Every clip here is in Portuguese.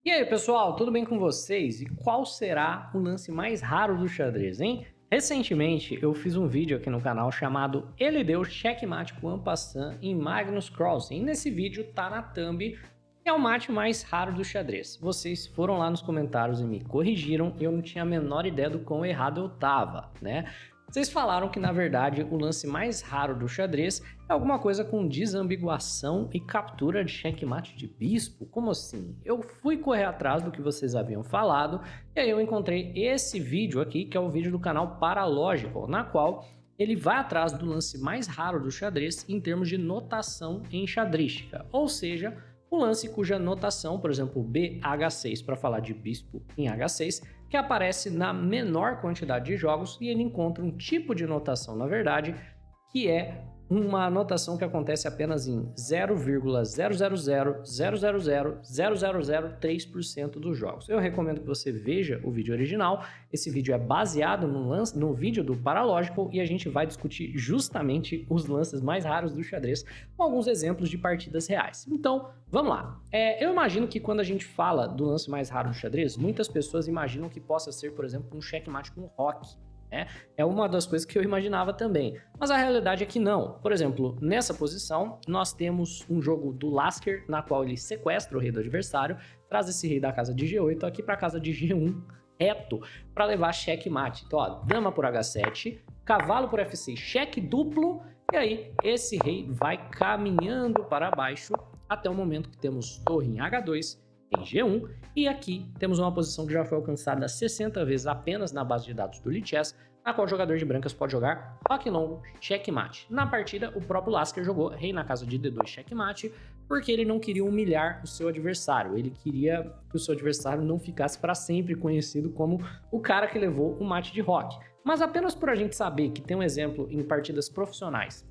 E aí, pessoal, tudo bem com vocês? E qual será o lance mais raro do xadrez, hein? Recentemente, eu fiz um vídeo aqui no canal chamado Ele deu checkmate com Ampassan em Magnus Carlsen. E nesse vídeo tá na thumb, que é o mate mais raro do xadrez. Vocês foram lá nos comentários e me corrigiram, e eu não tinha a menor ideia do quão errado eu tava, né? Vocês falaram que, na verdade, o lance mais raro do xadrez é alguma coisa com desambiguação e captura de checkmate de bispo? Como assim? Eu fui correr atrás do que vocês haviam falado e aí eu encontrei esse vídeo aqui, que é o vídeo do canal Paralogical, na qual ele vai atrás do lance mais raro do xadrez em termos de notação enxadrística, ou seja, o lance cuja notação, por exemplo, BH6 para falar de bispo em H6, que aparece na menor quantidade de jogos, e ele encontra um tipo de notação, na verdade, que é uma notação que acontece apenas em 0,000000003% dos jogos. Eu recomendo que você veja o vídeo original. Esse vídeo é baseado no vídeo do Paralogical e a gente vai discutir justamente os lances mais raros do xadrez com alguns exemplos de partidas reais. Então, vamos lá. Eu imagino que quando a gente fala do lance mais raro do xadrez, muitas pessoas imaginam que possa ser, por exemplo, um checkmate com roque. É uma das coisas que eu imaginava também, mas a realidade é que não. Por exemplo, nessa posição, nós temos um jogo do Lasker, na qual ele sequestra o rei do adversário, traz esse rei da casa de G8 aqui para a casa de G1 reto, para levar checkmate. Então, ó, dama por H7, cavalo por F6, cheque duplo, e aí esse rei vai caminhando para baixo até o momento que temos torre em H2, em G1, e aqui temos uma posição que já foi alcançada 60 vezes apenas na base de dados do Lichess, na qual o jogador de brancas pode jogar roque longo, checkmate. Na partida, o próprio Lasker jogou rei na casa de D2 checkmate, porque ele não queria humilhar o seu adversário, ele queria que o seu adversário não ficasse para sempre conhecido como o cara que levou o mate de roque. Mas apenas por a gente saber que tem um exemplo em partidas profissionais,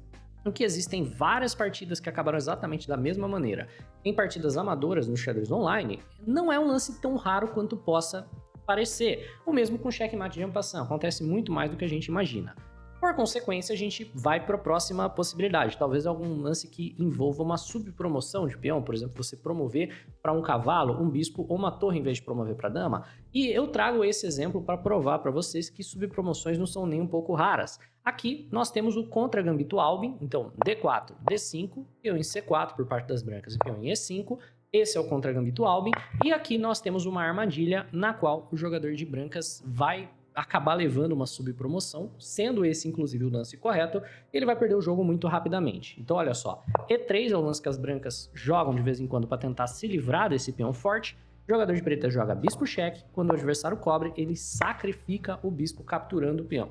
em que existem várias partidas que acabaram exatamente da mesma maneira. Em partidas amadoras no xadrez online, não é um lance tão raro quanto possa parecer. O mesmo com checkmate de Ampassan, acontece muito mais do que a gente imagina. Por consequência, a gente vai para a próxima possibilidade, talvez algum lance que envolva uma subpromoção de peão, por exemplo, você promover para um cavalo, um bispo ou uma torre em vez de promover para dama. E eu trago esse exemplo para provar para vocês que subpromoções não são nem um pouco raras. Aqui nós temos o contra-gambito Albin, então D4, D5, peão em C4 por parte das brancas e peão em E5, esse é o contra-gambito Albin, e aqui nós temos uma armadilha na qual o jogador de brancas vai acabar levando uma subpromoção, sendo esse inclusive o lance correto, ele vai perder o jogo muito rapidamente. Então olha só, E3 é o lance que as brancas jogam de vez em quando para tentar se livrar desse peão forte. O jogador de preta joga bispo cheque, quando o adversário cobre, ele sacrifica o bispo capturando o peão.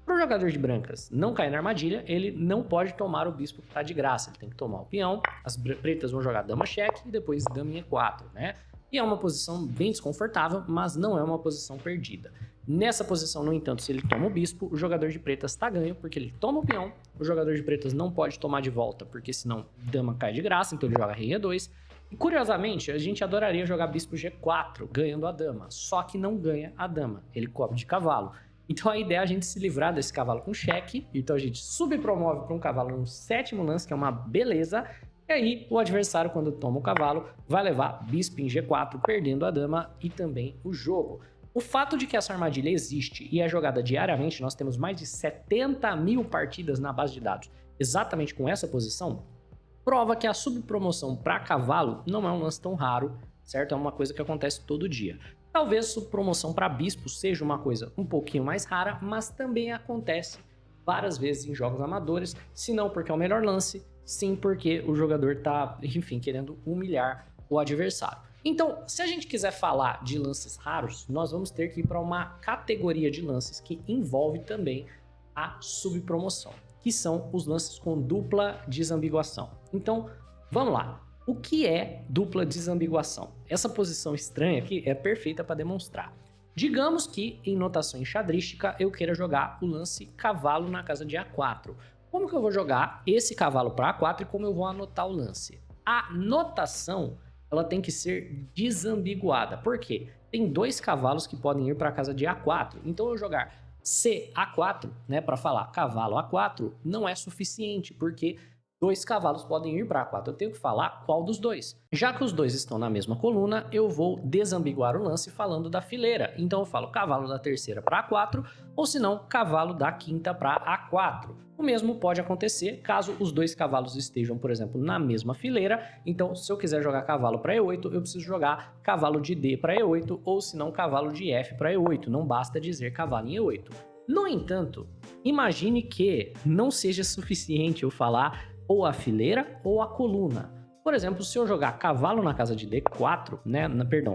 Para o jogador de brancas não cair na armadilha, ele não pode tomar o bispo para de graça, ele tem que tomar o peão, as pretas vão jogar dama cheque e depois dama em E4, né? E é uma posição bem desconfortável, mas não é uma posição perdida. Nessa posição, no entanto, se ele toma o bispo, o jogador de pretas está ganho, porque ele toma o peão, o jogador de pretas não pode tomar de volta, porque senão dama cai de graça, então ele joga rei E2. E curiosamente, a gente adoraria jogar bispo G4, ganhando a dama, só que não ganha a dama, ele cobre de cavalo. Então a ideia é a gente se livrar desse cavalo com cheque, então a gente subpromove para um cavalo no sétimo lance, que é uma beleza, e aí o adversário, quando toma o cavalo, vai levar bispo em G4, perdendo a dama e também o jogo. O fato de que essa armadilha existe e é jogada diariamente, nós temos mais de 70 mil partidas na base de dados exatamente com essa posição, prova que a subpromoção para cavalo não é um lance tão raro, certo? É uma coisa que acontece todo dia. Talvez subpromoção para bispo seja uma coisa um pouquinho mais rara, mas também acontece várias vezes em jogos amadores, se não porque é o melhor lance, sim porque o jogador está, enfim, querendo humilhar o adversário. Então, se a gente quiser falar de lances raros, nós vamos ter que ir para uma categoria de lances que envolve também a subpromoção, que são os lances com dupla desambiguação. Então, vamos lá. O que é dupla desambiguação? Essa posição estranha aqui é perfeita para demonstrar. Digamos que, em notação enxadrística, eu queira jogar o lance cavalo na casa de A4. Como que eu vou jogar esse cavalo para A4 e como eu vou anotar o lance? A notação, ela tem que ser desambiguada. Por quê? Tem dois cavalos que podem ir para a casa de A4. Então eu jogar C A4, né, para falar cavalo A4, não é suficiente, porque dois cavalos podem ir para A4. Eu tenho que falar qual dos dois. Já que os dois estão na mesma coluna, eu vou desambiguar o lance falando da fileira. Então eu falo cavalo da terceira para A4, ou se não, cavalo da quinta para A4. O mesmo pode acontecer caso os dois cavalos estejam, por exemplo, na mesma fileira. Então, se eu quiser jogar cavalo para E8, eu preciso jogar cavalo de D para E8, ou se não, cavalo de F para E8. Não basta dizer cavalo em E8. No entanto, imagine que não seja suficiente eu falar ou a fileira ou a coluna. Por exemplo, se eu jogar cavalo na casa de D4,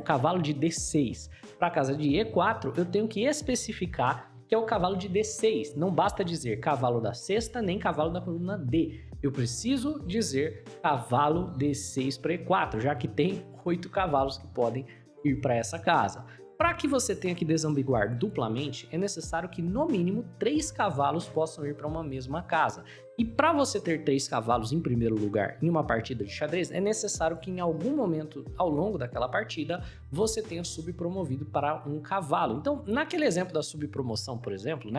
cavalo de D6 para a casa de E4, eu tenho que especificar que é o cavalo de D6. Não basta dizer cavalo da sexta nem cavalo da coluna D. Eu preciso dizer cavalo D6 para E4, já que tem 8 cavalos que podem ir para essa casa. Para que você tenha que desambiguar duplamente, é necessário que no mínimo 3 cavalos possam ir para uma mesma casa. E para você ter 3 cavalos em primeiro lugar em uma partida de xadrez, é necessário que em algum momento ao longo daquela partida você tenha subpromovido para um cavalo. Então, naquele exemplo da subpromoção, por exemplo,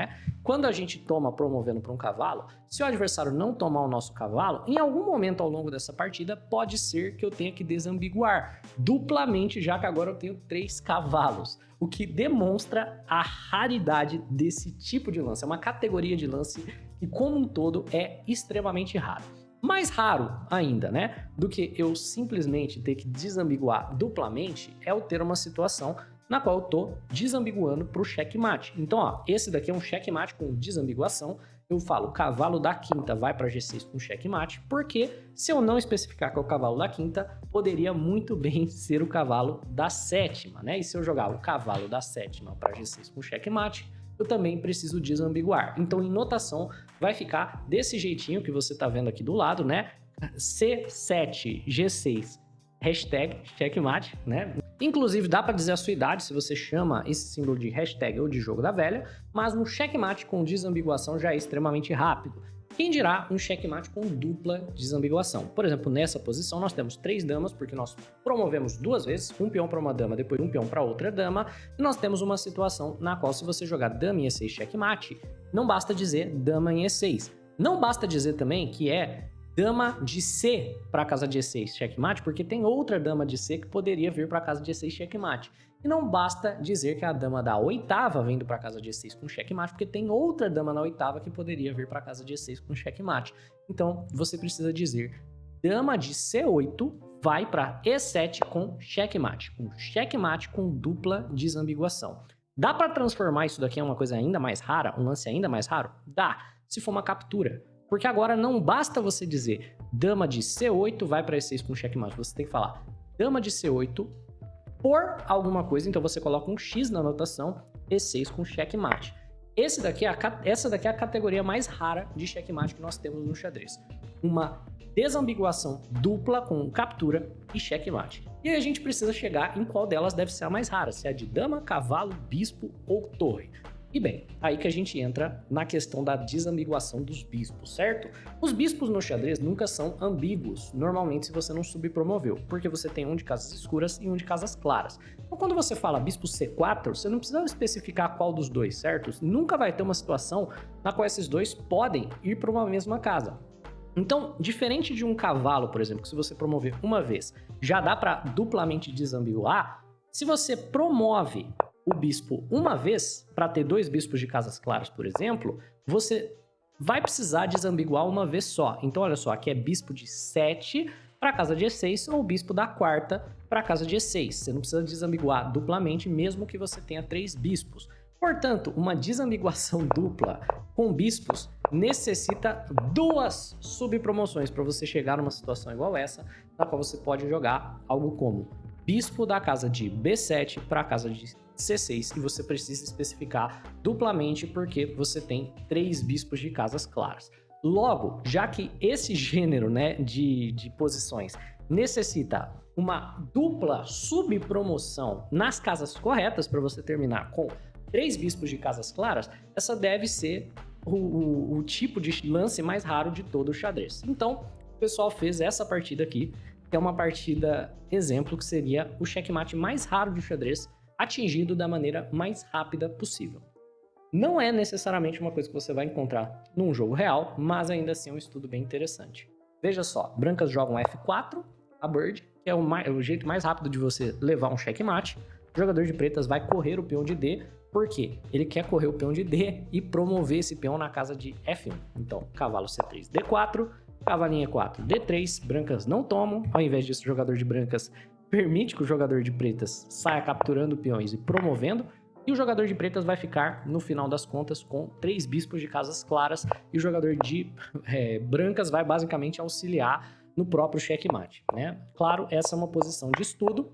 quando a gente toma promovendo para um cavalo, se o adversário não tomar o nosso cavalo, em algum momento ao longo dessa partida pode ser que eu tenha que desambiguar duplamente, já que agora eu tenho 3 cavalos. O que demonstra a raridade desse tipo de lance. É uma categoria de lance que, como um todo, é extremamente raro. Mais raro ainda, do que eu simplesmente ter que desambiguar duplamente, é eu ter uma situação na qual eu tô desambiguando para o checkmate. Então, esse daqui é um checkmate com desambiguação. Eu falo cavalo da quinta vai para G6 com checkmate, porque se eu não especificar que é o cavalo da quinta, poderia muito bem ser o cavalo da sétima, E se eu jogar o cavalo da sétima para G6 com checkmate, eu também preciso desambiguar. Então, em notação, vai ficar desse jeitinho que você está vendo aqui do lado, C7, G6, hashtag checkmate, Inclusive, dá para dizer a sua idade se você chama esse símbolo de hashtag ou de jogo da velha, mas no checkmate com desambiguação já é extremamente rápido. Quem dirá um checkmate com dupla desambiguação? Por exemplo, nessa posição nós temos 3 damas, porque nós promovemos 2 vezes, um peão para uma dama, depois um peão para outra dama, e nós temos uma situação na qual se você jogar dama em E6 checkmate, não basta dizer dama em E6. Não basta dizer também que é dama de C para a casa de E6 checkmate, porque tem outra dama de C que poderia vir para a casa de E6 checkmate. E não basta dizer que a dama da oitava vindo para a casa de E6 com checkmate, porque tem outra dama na oitava que poderia vir para a casa de E6 com checkmate. Então, você precisa dizer dama de C8 vai para E7 com checkmate com dupla desambiguação. Dá para transformar isso daqui em uma coisa ainda mais rara, um lance ainda mais raro? Dá, se for uma captura. Porque agora não basta você dizer dama de C8 vai para E6 com checkmate. Você tem que falar dama de C8 por alguma coisa. Então você coloca um X na anotação, E6 com checkmate. Essa daqui é a categoria mais rara de checkmate que nós temos no xadrez. Uma desambiguação dupla com captura e checkmate. E aí a gente precisa chegar em qual delas deve ser a mais rara. Se é a de dama, cavalo, bispo ou torre. E bem, aí que a gente entra na questão da desambiguação dos bispos, certo? Os bispos no xadrez nunca são ambíguos, normalmente se você não subpromoveu, porque você tem um de casas escuras e um de casas claras. Então quando você fala bispo C4, você não precisa especificar qual dos dois, certo? Nunca vai ter uma situação na qual esses dois podem ir para uma mesma casa. Então, diferente de um cavalo, por exemplo, que se você promover uma vez, já dá para duplamente desambiguar, se você promove o bispo uma vez, para ter 2 bispos de casas claras, por exemplo, você vai precisar desambiguar uma vez só. Então, olha só, aqui é bispo de 7 para a casa de E6 ou bispo da quarta para a casa de E6. Você não precisa desambiguar duplamente, mesmo que você tenha 3 bispos. Portanto, uma desambiguação dupla com bispos necessita 2 subpromoções para você chegar numa situação igual essa, na qual você pode jogar algo como bispo da casa de B7 para a casa de C6, e você precisa especificar duplamente porque você tem 3 bispos de casas claras. Logo, já que esse gênero de posições necessita uma dupla subpromoção nas casas corretas para você terminar com 3 bispos de casas claras, essa deve ser o tipo de lance mais raro de todo o xadrez. Então, o pessoal fez essa partida aqui, que é uma partida exemplo, que seria o checkmate mais raro de xadrez, atingido da maneira mais rápida possível. Não é necessariamente uma coisa que você vai encontrar num jogo real, mas ainda assim é um estudo bem interessante. Veja só, brancas jogam F4, a bird, que é o jeito mais rápido de você levar um checkmate. O jogador de pretas vai correr o peão de D, por quê? Ele quer correr o peão de D e promover esse peão na casa de F1. Então, cavalo C3, D4, cavalinho E4, D3, brancas não tomam. Ao invés disso, o jogador de brancas permite que o jogador de pretas saia capturando peões e promovendo. E o jogador de pretas vai ficar, no final das contas, com 3 bispos de casas claras. E o jogador de brancas vai basicamente auxiliar no próprio checkmate, né? Claro, essa é uma posição de estudo,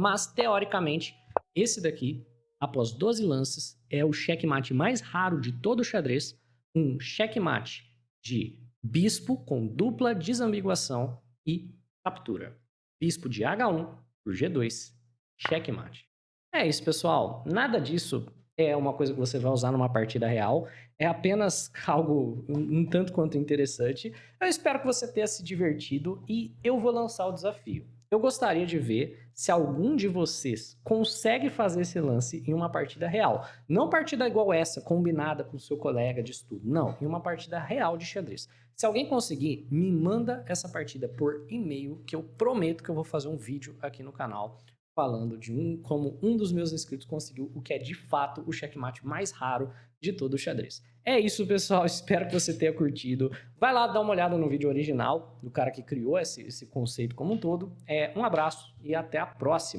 mas teoricamente, esse daqui, após 12 lances, é o checkmate mais raro de todo o xadrez. Um checkmate de bispo com dupla desambiguação e captura. Bispo de H1 por G2, checkmate. É isso, pessoal. Nada disso é uma coisa que você vai usar numa partida real. É apenas algo um tanto quanto interessante. Eu espero que você tenha se divertido e eu vou lançar o desafio. Eu gostaria de ver se algum de vocês consegue fazer esse lance em uma partida real. Não partida igual essa, combinada com o seu colega de estudo. Não, em uma partida real de xadrez. Se alguém conseguir, me manda essa partida por e-mail, que eu prometo que eu vou fazer um vídeo aqui no canal falando de como um dos meus inscritos conseguiu o que é de fato o checkmate mais raro de todo o xadrez. É isso, pessoal. Espero que você tenha curtido. Vai lá dar uma olhada no vídeo original do cara que criou esse conceito como um todo. Um abraço e até a próxima.